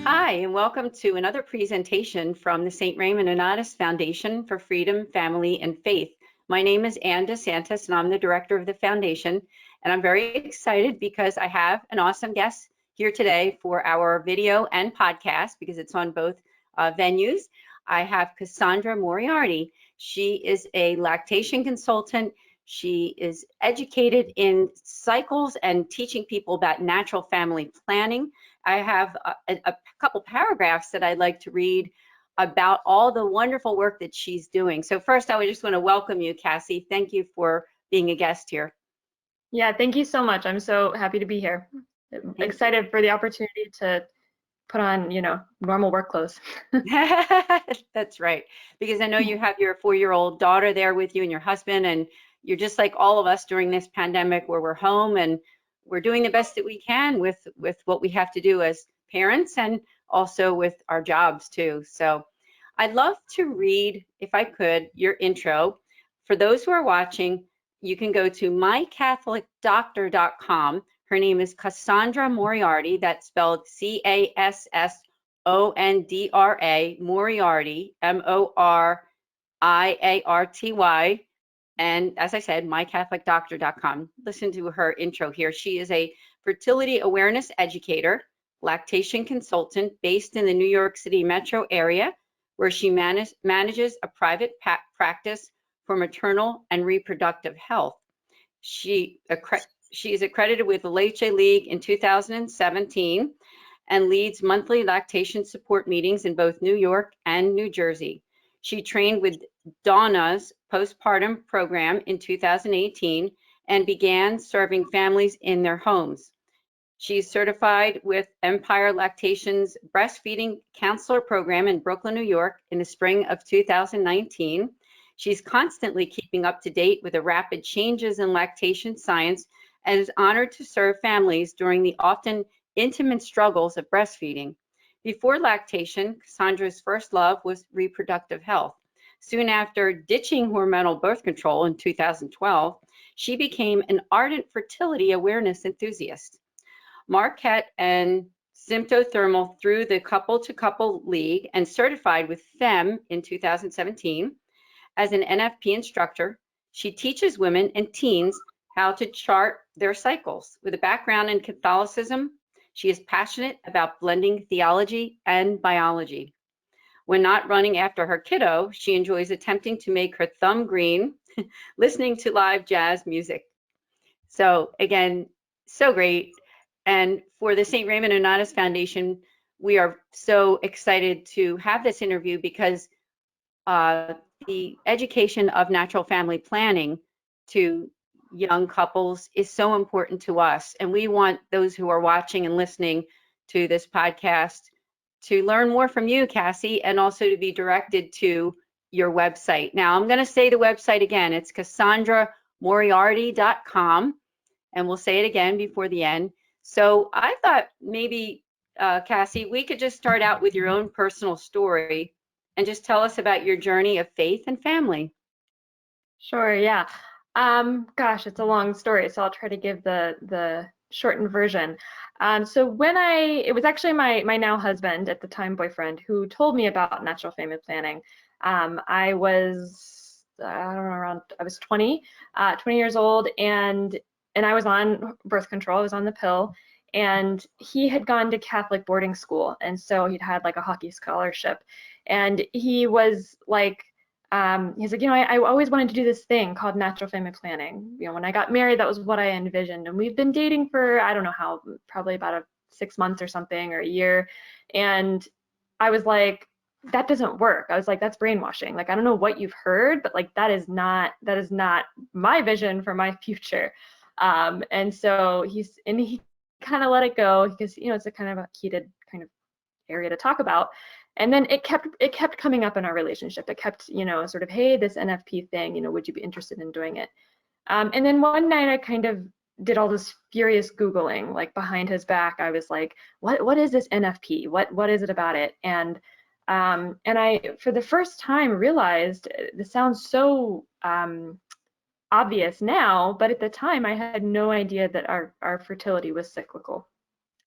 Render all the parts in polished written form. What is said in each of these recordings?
Hi, and welcome to another presentation from the St. Raymond Nonnatus Foundation for Freedom, Family, and Faith. My name is Anne DeSantis, and I'm the director of the foundation. And I'm very excited because I have an awesome guest here today for our video and podcast, because it's on both venues. I have Cassondra Moriarty. She is a lactation consultant. She is educated in cycles and teaching people about natural family planning. I have a couple paragraphs that I'd like to read about all the wonderful work that she's doing. So first, I would just want to welcome you, Cassie. Thank you for being a guest here. Yeah, thank you so much. I'm so happy to be here. I'm excited for the opportunity to put on, normal work clothes. That's right. Because I know you have your 4-year-old daughter there with you and your husband, and you're just like all of us during this pandemic where we're home and we're doing the best that we can with what we have to do as parents and also with our jobs too. So I'd love to read, if I could, your intro. For those who are watching, you can go to mycatholicdoctor.com. Her name is Cassondra Moriarty. That's spelled Cassondra, Moriarty, Moriarty. And as I said, mycatholicdoctor.com. Listen to her intro here. She is a fertility awareness educator, lactation consultant based in the New York City metro area, where she manages a private practice for maternal and reproductive health. She is accredited with the Leche League in 2017 and leads monthly lactation support meetings in both New York and New Jersey. She trained with Donna's postpartum program in 2018 and began serving families in their homes. She's certified with Empire Lactation's breastfeeding counselor program in Brooklyn, New York in the spring of 2019. She's constantly keeping up to date with the rapid changes in lactation science and is honored to serve families during the often intimate struggles of breastfeeding. Before lactation, Cassondra's first love was reproductive health. Soon after ditching hormonal birth control in 2012, she became an ardent fertility awareness enthusiast. Marquette and Symptothermal through the Couple to Couple League and certified with FEM in 2017. As an NFP instructor, she teaches women and teens how to chart their cycles. With a background in Catholicism, she is passionate about blending theology and biology. When not running after her kiddo, she enjoys attempting to make her thumb green, listening to live jazz music. So again, so great. And for the St. Raymond Nonnatus Foundation, we are so excited to have this interview because the education of natural family planning to young couples is so important to us. And we want those who are watching and listening to this podcast to learn more from you, Cassie, and also to be directed to your website. Now, I'm going to say the website again. It's CassondraMoriarty.com, and we'll say it again before the end. So I thought maybe, Cassie, we could just start out with your own personal story and just tell us about your journey of faith and family. Sure, yeah. Gosh, it's a long story, so I'll try to give the shortened version. So it was actually my now husband, at the time boyfriend, who told me about natural family planning. I was, I don't know, I was 20 years old, and I was on birth control. I was on the pill, and he had gone to Catholic boarding school, and so he'd had like a hockey scholarship, and he was like, he's like, I always wanted to do this thing called natural family planning. When I got married, that was what I envisioned. And we've been dating for, I don't know how, probably about 6 months or something, or a year. And I was like, that doesn't work. I was like, that's brainwashing. Like, I don't know what you've heard, but like, that is not my vision for my future. And so he kind of let it go because, it's a kind of a heated kind of area to talk about. And then it kept coming up in our relationship. It kept, sort of, hey, this NFP thing, would you be interested in doing it? And then one night I kind of did all this furious Googling, like behind his back. I was like, what is this NFP? What is it about it? And I, for the first time, realized this sounds so obvious now, but at the time I had no idea that our fertility was cyclical.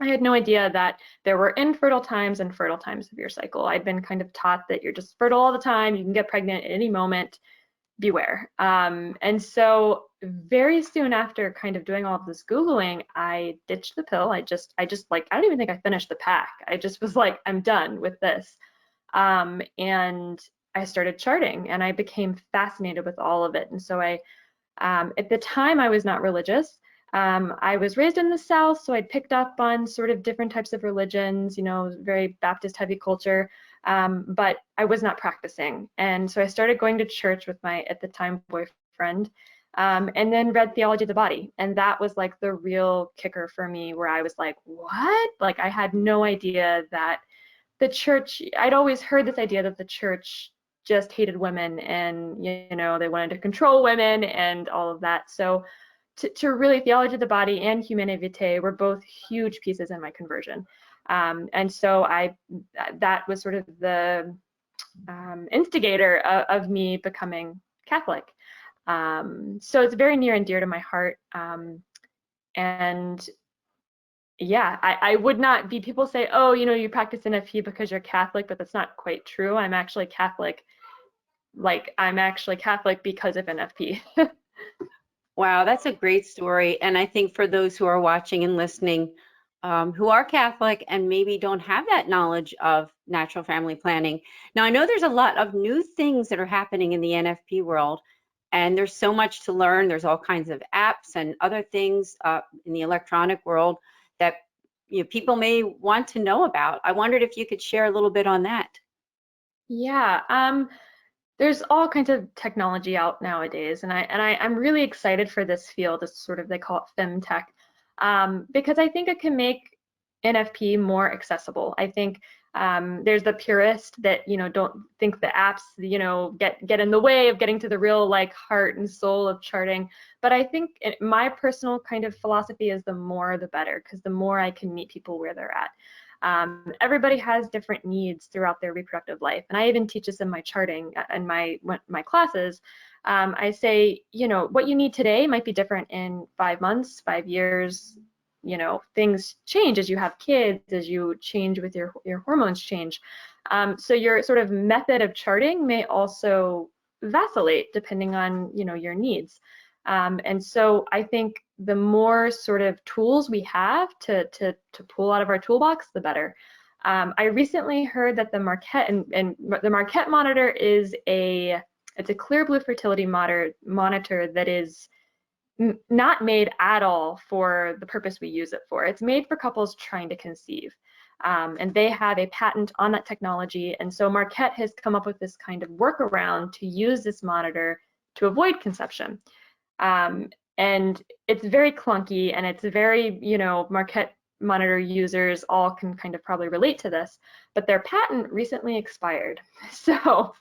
I had no idea that there were infertile times and fertile times of your cycle. I'd been kind of taught that you're just fertile all the time, you can get pregnant at any moment, beware. And so very soon after kind of doing all of this Googling, I ditched the pill. I just like, I don't even think I finished the pack. I just was like, I'm done with this. And I started charting and I became fascinated with all of it. And so at the time I was not religious. I was raised in the South, so I'd picked up on sort of different types of religions, very Baptist heavy culture, but I was not practicing. And so I started going to church with my, at the time, boyfriend, and then read Theology of the Body. And that was like the real kicker for me, where I was like, what? Like, I had no idea that the church, I'd always heard this idea that the church just hated women and, they wanted to control women and all of that. So to really, Theology of the Body and Humanae Vitae were both huge pieces in my conversion. And so that was sort of the instigator of me becoming Catholic. So it's very near and dear to my heart. And yeah, I would not be, people say, oh, you practice NFP because you're Catholic, but that's not quite true. I'm actually Catholic. Like, I'm actually Catholic because of NFP. Wow, that's a great story. And I think for those who are watching and listening, who are Catholic and maybe don't have that knowledge of natural family planning. Now, I know there's a lot of new things that are happening in the NFP world, and there's so much to learn. There's all kinds of apps and other things in the electronic world that people may want to know about. I wondered if you could share a little bit on that. Yeah. There's all kinds of technology out nowadays, and I'm really excited for this field. It's sort of, they call it femtech, because I think it can make NFP more accessible. I think there's the purist that don't think the apps get in the way of getting to the real like heart and soul of charting. But I think my personal kind of philosophy is the more the better, because the more I can meet people where they're at. Everybody has different needs throughout their reproductive life, and I even teach this in my charting and my classes. I say, what you need today might be different in 5 months, 5 years. Things change as you have kids, as you change with your hormones change. So your sort of method of charting may also vacillate depending on your needs. And so I think the more sort of tools we have to pull out of our toolbox, the better. I recently heard that the Marquette and the Marquette monitor it's a clear blue fertility monitor that is not made at all for the purpose we use it for. It's made for couples trying to conceive. And they have a patent on that technology. And so Marquette has come up with this kind of workaround to use this monitor to avoid conception. And it's very clunky, and it's very, Marquette monitor users all can kind of probably relate to this, but their patent recently expired. So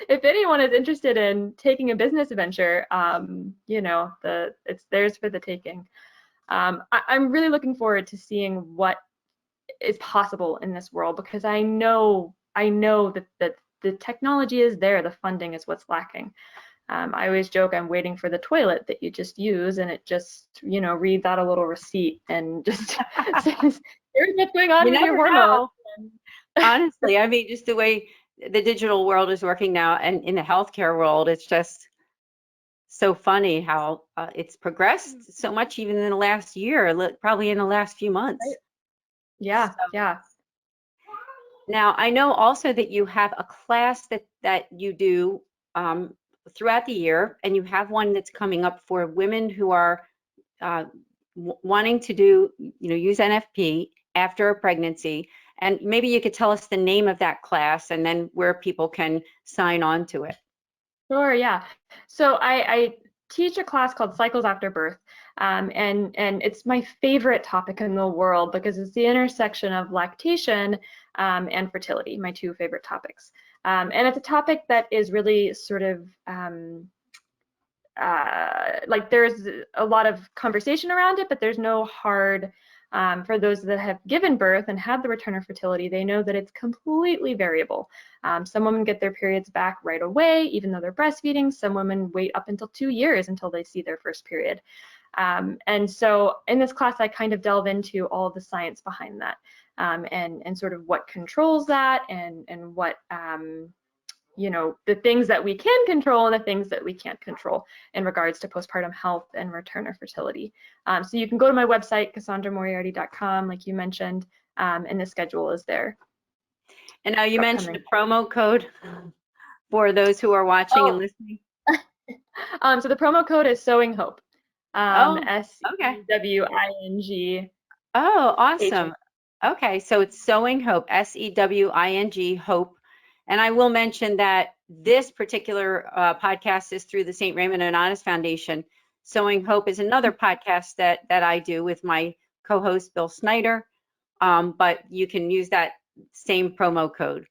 if anyone is interested in taking a business venture, it's theirs for the taking. I'm really looking forward to seeing what is possible in this world, because I know that the technology is there, the funding is what's lacking. I always joke I'm waiting for the toilet that you just use, and it just, reads out a little receipt and just says, here's what's going on with your hormones. Honestly, I mean, just the way the digital world is working now, and in the healthcare world, it's just so funny how it's progressed so much, even in the last year, probably in the last few months. Right. Yeah, so, yeah. Now, I know also that you have a class that you do throughout the year, and you have one that's coming up for women who are wanting to do, use NFP after a pregnancy. And maybe you could tell us the name of that class and then where people can sign on to it. Sure, yeah. So I teach a class called Cycles After Birth, and it's my favorite topic in the world, because it's the intersection of lactation and fertility, my two favorite topics. And it's a topic that is really sort of like, there's a lot of conversation around it, but there's no hard For those that have given birth and had the return of fertility, they know that it's completely variable. Some women get their periods back right away, even though they're breastfeeding. Some women wait up until 2 years until they see their first period. And so in this class, I kind of delve into all the science behind that, and sort of what controls that, and what you know, the things that we can control and the things that we can't control in regards to postpartum health and return of fertility. So you can go to my website, CassondraMoriarty.com, like you mentioned, and the schedule is there. And now you mentioned a promo code for those who are watching and listening. So the promo code is Sewing Hope. SEWING. Oh, awesome. Okay, so it's Sewing Hope, SEWING Hope. And I will mention that this particular podcast is through the St. Raymond Nonnatus Foundation. Sewing Hope is another podcast that I do with my co-host Bill Snyder, but you can use that same promo code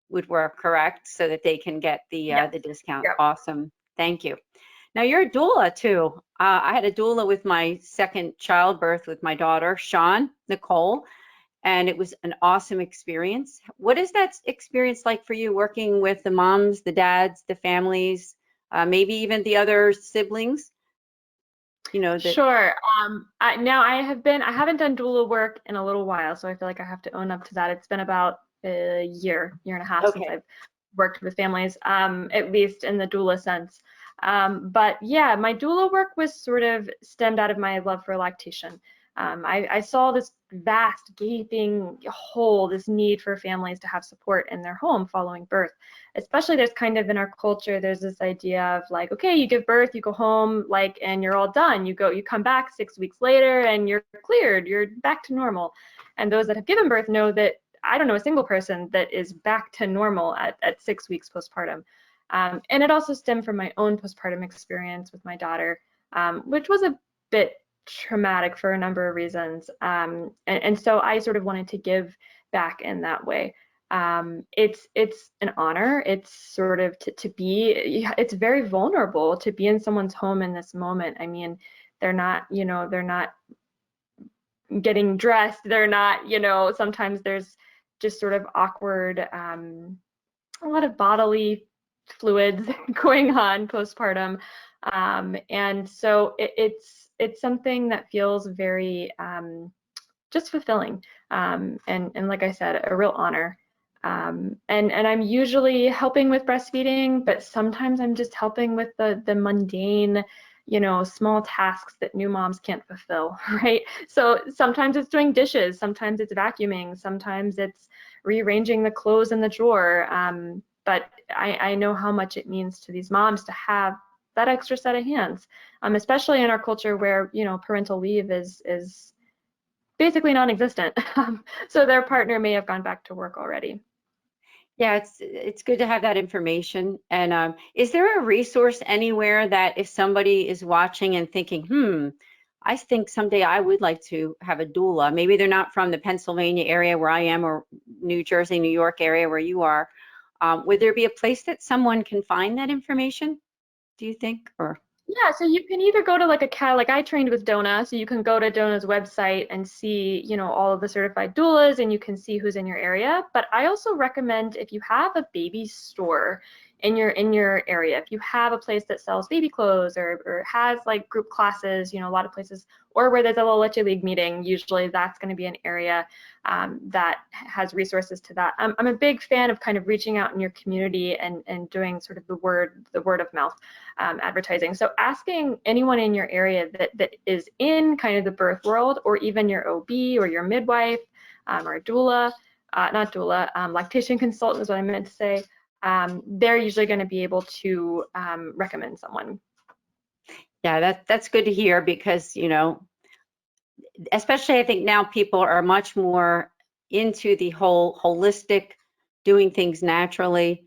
would work, correct? So that they can get the discount. Yep. Awesome, thank you. Now you're a doula too. I had a doula with my second childbirth with my daughter, Nicole, and it was an awesome experience. What is that experience like for you, working with the moms, the dads, the families, maybe even the other siblings? You know, Sure. I haven't done doula work in a little while, so I feel like I have to own up to that. It's been about a year and a half since I've worked with families, at least in the doula sense. But yeah, my doula work was sort of stemmed out of my love for lactation. I saw this vast gaping hole, this need for families to have support in their home following birth. Especially there's kind of in our culture, there's this idea of like, okay, you give birth, you go home, like, and you're all done. You come back 6 weeks later and you're cleared, you're back to normal. And those that have given birth know that I don't know a single person that is back to normal at 6 weeks postpartum. And it also stemmed from my own postpartum experience with my daughter, which was a bit traumatic for a number of reasons. And so I sort of wanted to give back in that way. It's an honor. It's sort of it's very vulnerable to be in someone's home in this moment. I mean, they're not getting dressed. They're not, sometimes there's just sort of awkward, a lot of bodily fluids going on postpartum. And so it's something that feels very just fulfilling, and like I said, a real honor. And I'm usually helping with breastfeeding, but sometimes I'm just helping with the mundane, small tasks that new moms can't fulfill, right? So sometimes it's doing dishes, sometimes it's vacuuming, sometimes it's rearranging the clothes in the drawer. But I know how much it means to these moms to have that extra set of hands, especially in our culture where, parental leave is basically non-existent. So their partner may have gone back to work already. Yeah, it's good to have that information. And is there a resource anywhere that if somebody is watching and thinking, I think someday I would like to have a doula, maybe they're not from the Pennsylvania area where I am, or New Jersey, New York area where you are, would there be a place that someone can find that information, do you think? Or yeah, so you can either go to like I trained with Dona, so you can go to Dona's website and see, all of the certified doulas, and you can see who's in your area. But I also recommend, if you have a baby store in your area, if you have a place that sells baby clothes or has like group classes, a lot of places, or where there's a La Leche League meeting, usually that's going to be an area that has resources to that. I'm a big fan of kind of reaching out in your community and doing sort of the word of mouth advertising. So asking anyone in your area that is in kind of the birth world, or even your OB or your midwife, or a doula, lactation consultant is what I meant to say. They're usually going to be able to recommend someone. Yeah, that's good to hear, because, especially I think now people are much more into the whole holistic, doing things naturally.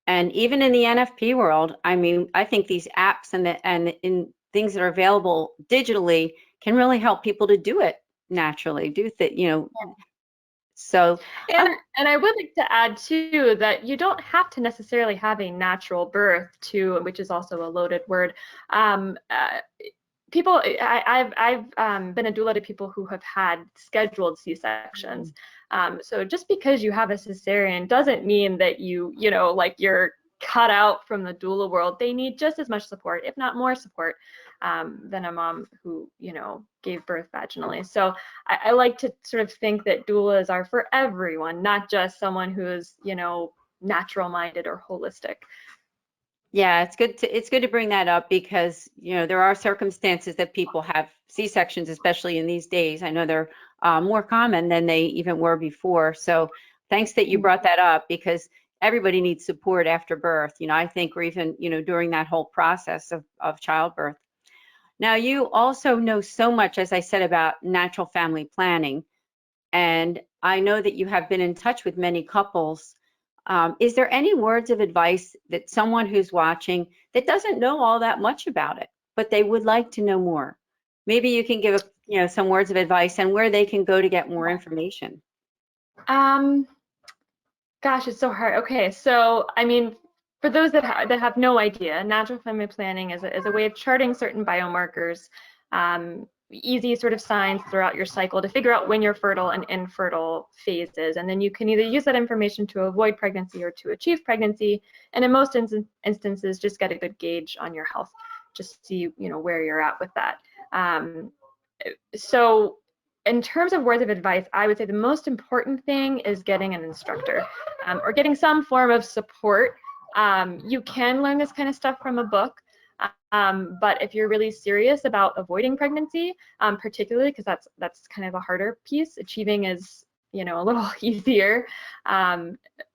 And even in the NFP world, I mean, I think these apps and in things that are available digitally can really help people to do it naturally, So, and I would like to add too that you don't have to necessarily have a natural birth which is also a loaded word, I've been a doula to people who have had scheduled C-sections. So just because you have a cesarean doesn't mean that like you're cut out from the doula world. They need just as much support, if not more support, than a mom who, gave birth vaginally. So I like to sort of think that doulas are for everyone, not just someone who is, natural minded or holistic. Yeah, it's good to bring that up because, there are circumstances that people have C-sections, especially in these days. I know they're more common than they even were before. So thanks that you brought that up because everybody needs support after birth, I think, or even, during that whole process of childbirth. Now, you also know so much, as I said, about natural family planning. And I know that you have been in touch with many couples. Is there any words of advice that someone who's watching that doesn't know all that much about it, but they would like to know more? Maybe you can give, some words of advice and where they can go to get more information. Gosh, it's so hard. Okay, so I mean, for those that have no idea, natural family planning is a way of charting certain biomarkers, easy sort of signs throughout your cycle to figure out when you're fertile and infertile phases, and then you can either use that information to avoid pregnancy or to achieve pregnancy, and in most instances, just get a good gauge on your health, just see where you're at with that. So in terms of words of advice, I would say the most important thing is getting an instructor or getting some form of support. You can learn this kind of stuff from a book, but if you're really serious about avoiding pregnancy, particularly because that's kind of a harder piece, achieving is a little easier,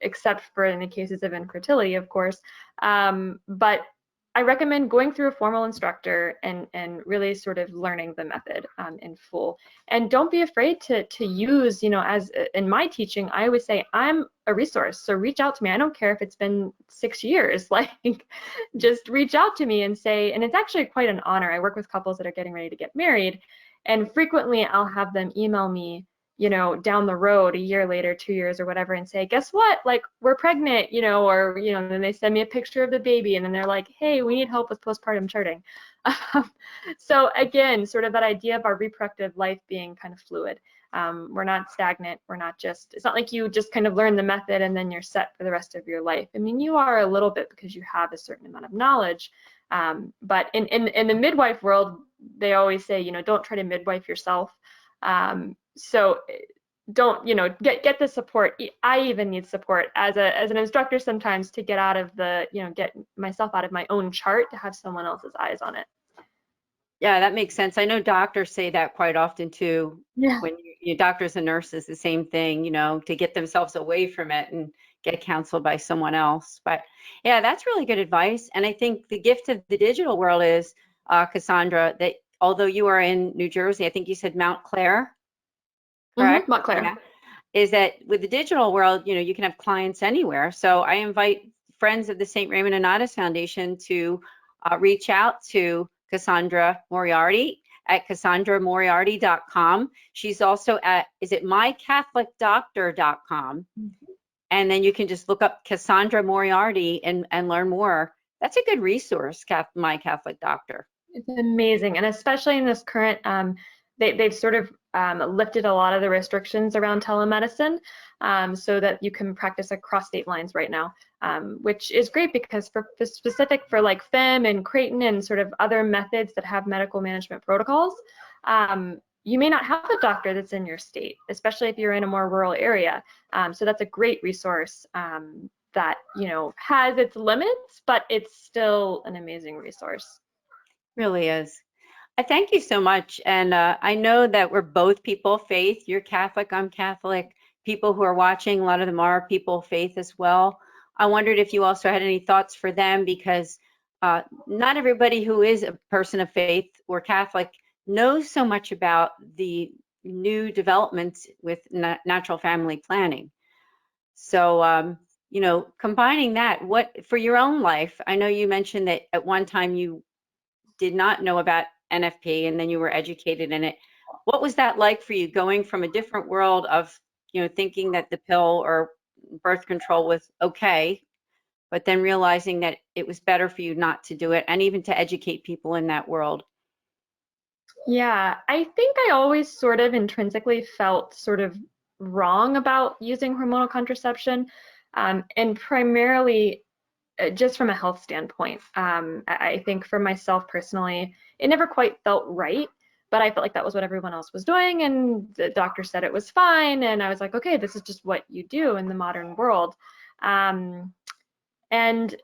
except for in the cases of infertility, of course. But I recommend going through a formal instructor and really sort of learning the method in full. And don't be afraid to use, as in my teaching, I always say, I'm a resource. So reach out to me. I don't care if it's been 6 years, like just reach out to me and say, and it's actually quite an honor. I work with couples that are getting ready to get married, and frequently I'll have them email me, down the road, a year later, 2 years or whatever, and say, guess what? Like, we're pregnant, or, and then they send me a picture of the baby, and then they're like, hey, we need help with postpartum charting. So again, sort of that idea of our reproductive life being kind of fluid. We're not stagnant. We're not it's not like you just kind of learn the method and then you're set for the rest of your life. I mean, you are a little bit because you have a certain amount of knowledge. But in the midwife world, they always say, don't try to midwife yourself. So don't, get the support. I even need support as an instructor sometimes to get out of get myself out of my own chart to have someone else's eyes on it. Yeah, that makes sense. I know doctors say that quite often too. Yeah. When doctors and nurses, the same thing, to get themselves away from it and get counseled by someone else. But yeah, that's really good advice. And I think the gift of the digital world is, Cassondra, that although you are in New Jersey, I think you said Mount Clair, correct? Montclair. Yeah. Is that with the digital world, you can have clients anywhere. So I invite friends of the St. Raymond Nonnatus Foundation to reach out to Cassondra Moriarty at CassondraMoriarty.com. She's also at, is it mycatholicdoctor.com? And then you can just look up Cassondra Moriarty and learn more. That's a good resource, My Catholic Doctor. It's amazing. And especially in this current, they've sort of lifted a lot of the restrictions around telemedicine so that you can practice across state lines right now, which is great because for specific for like FEM and Creighton and sort of other methods that have medical management protocols, you may not have a doctor that's in your state, especially if you're in a more rural area. So that's a great resource that, has its limits, but it's still an amazing resource. Really is. I thank you so much. And I know that we're both people of faith. You're Catholic, I'm Catholic. People who are watching, a lot of them are people of faith as well. I wondered if you also had any thoughts for them because not everybody who is a person of faith or Catholic knows so much about the new developments with natural family planning. So, combining that, what for your own life, I know you mentioned that at one time you did not know about NFP and then you were educated in it. What was that like for you going from a different world of, thinking that the pill or birth control was okay, but then realizing that it was better for you not to do it and even to educate people in that world? Yeah, I think I always sort of intrinsically felt sort of wrong about using hormonal contraception, and primarily just from a health standpoint. I think for myself personally, it never quite felt right, but I felt like that was what everyone else was doing, and the doctor said it was fine, and I was like, okay, this is just what you do in the modern world. Um, and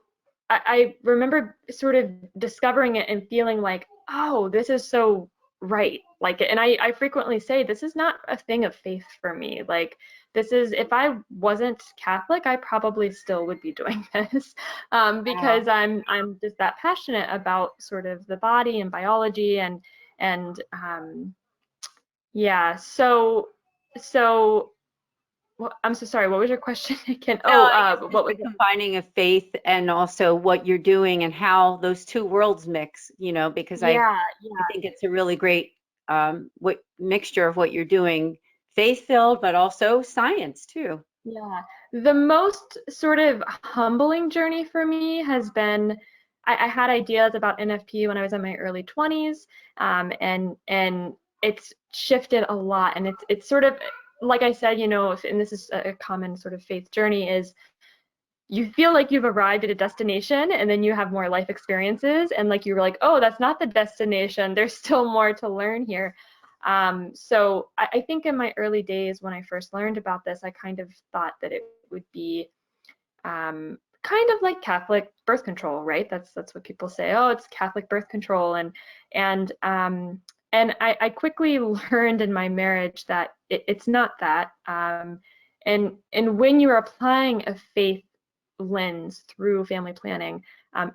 I remember sort of discovering it and feeling like, oh, this is so right. Like, and I frequently say, this is not a thing of faith for me. Like, this is, if I wasn't Catholic, I probably still would be doing this, because Wow. I'm just that passionate about sort of the body and biology and yeah. So well, I'm so sorry. What was your question again? No, Oh, I guess what just was the it? combining of faith and also what you're doing and how those two worlds mix, because Yeah, I think it's a really great what mixture of what you're doing, faith-filled, but also science too. yeah. The most sort of humbling journey for me has been I had ideas about NFP when I was in my early 20s, and it's shifted a lot, and it's sort of like I said, and this is a common sort of faith journey is you feel like you've arrived at a destination and then you have more life experiences and like you're like, oh, that's not the destination, there's still more to learn here. So I think in my early days when I first learned about this, I kind of thought that it would be kind of like Catholic birth control, right? That's what people say, oh, it's Catholic birth control. And I quickly learned in my marriage that it's not that. And when you're applying a faith lens through family planning,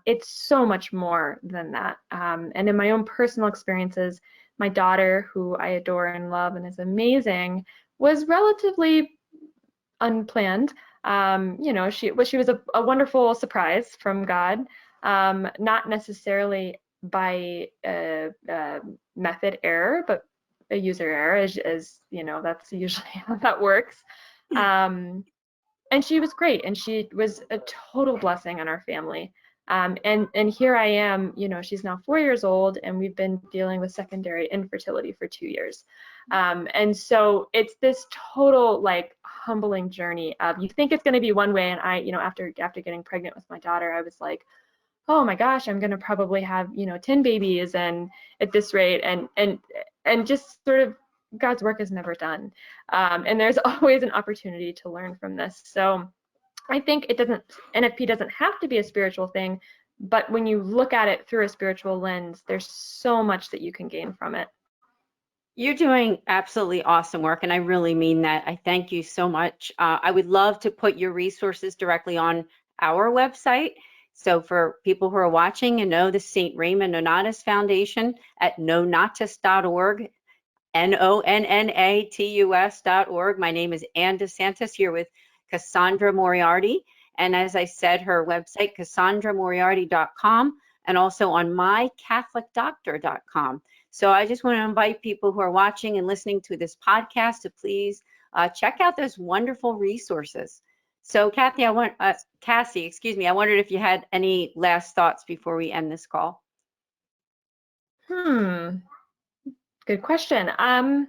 it's so much more than that. And in my own personal experiences, my daughter, who I adore and love and is amazing, was relatively unplanned. She was a wonderful surprise from God, not necessarily by method error, but a user error, as that's usually how that works. Um, and she was great, and she was a total blessing on our family. And here I am, she's now 4 years old, and we've been dealing with secondary infertility for 2 years. And so it's this total like humbling journey of you think it's going to be one way, and after getting pregnant with my daughter, I was like, oh my gosh, I'm going to probably have 10 babies and at this rate, and just sort of God's work is never done, and there's always an opportunity to learn from this. So I think NFP doesn't have to be a spiritual thing, but when you look at it through a spiritual lens, there's so much that you can gain from it. You're doing absolutely awesome work, and I really mean that. I thank you so much. I would love to put your resources directly on our website. So for people who are watching and know the St. Raymond Nonnatus Foundation at nonnatus.org, nonnatus.org. My name is Anne DeSantis here with Cassondra Moriarty. And as I said, her website, CassondraMoriarty.com, and also on mycatholicdoctor.com. So I just want to invite people who are watching and listening to this podcast to please check out those wonderful resources. So Cassie, I wondered if you had any last thoughts before we end this call. Good question. I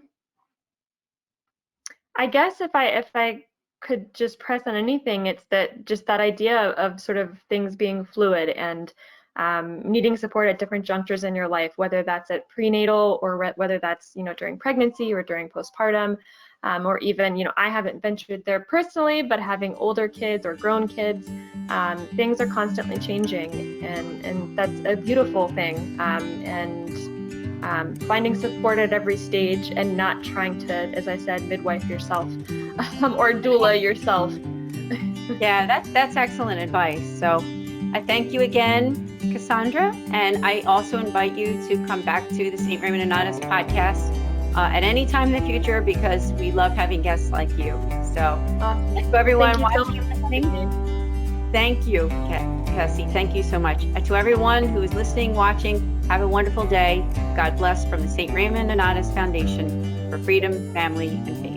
guess if I could just press on anything, it's that idea of sort of things being fluid and needing support at different junctures in your life, whether that's at prenatal or whether that's during pregnancy or during postpartum, or even I haven't ventured there personally, but having older kids or grown kids, things are constantly changing, and that's a beautiful thing. And finding support at every stage and not trying to, as I said, midwife yourself or doula yourself. Yeah, that's excellent advice. So I thank you again, Cassondra, and I also invite you to come back to the St. Raymond Nonnatus podcast at any time in the future, because we love having guests like you. So to everyone watching and listening, thank you, Cassie. Thank you so much. To everyone who is listening, watching, have a wonderful day. God bless from the St. Raymond Nonnatus Foundation for Freedom, Family, and Faith.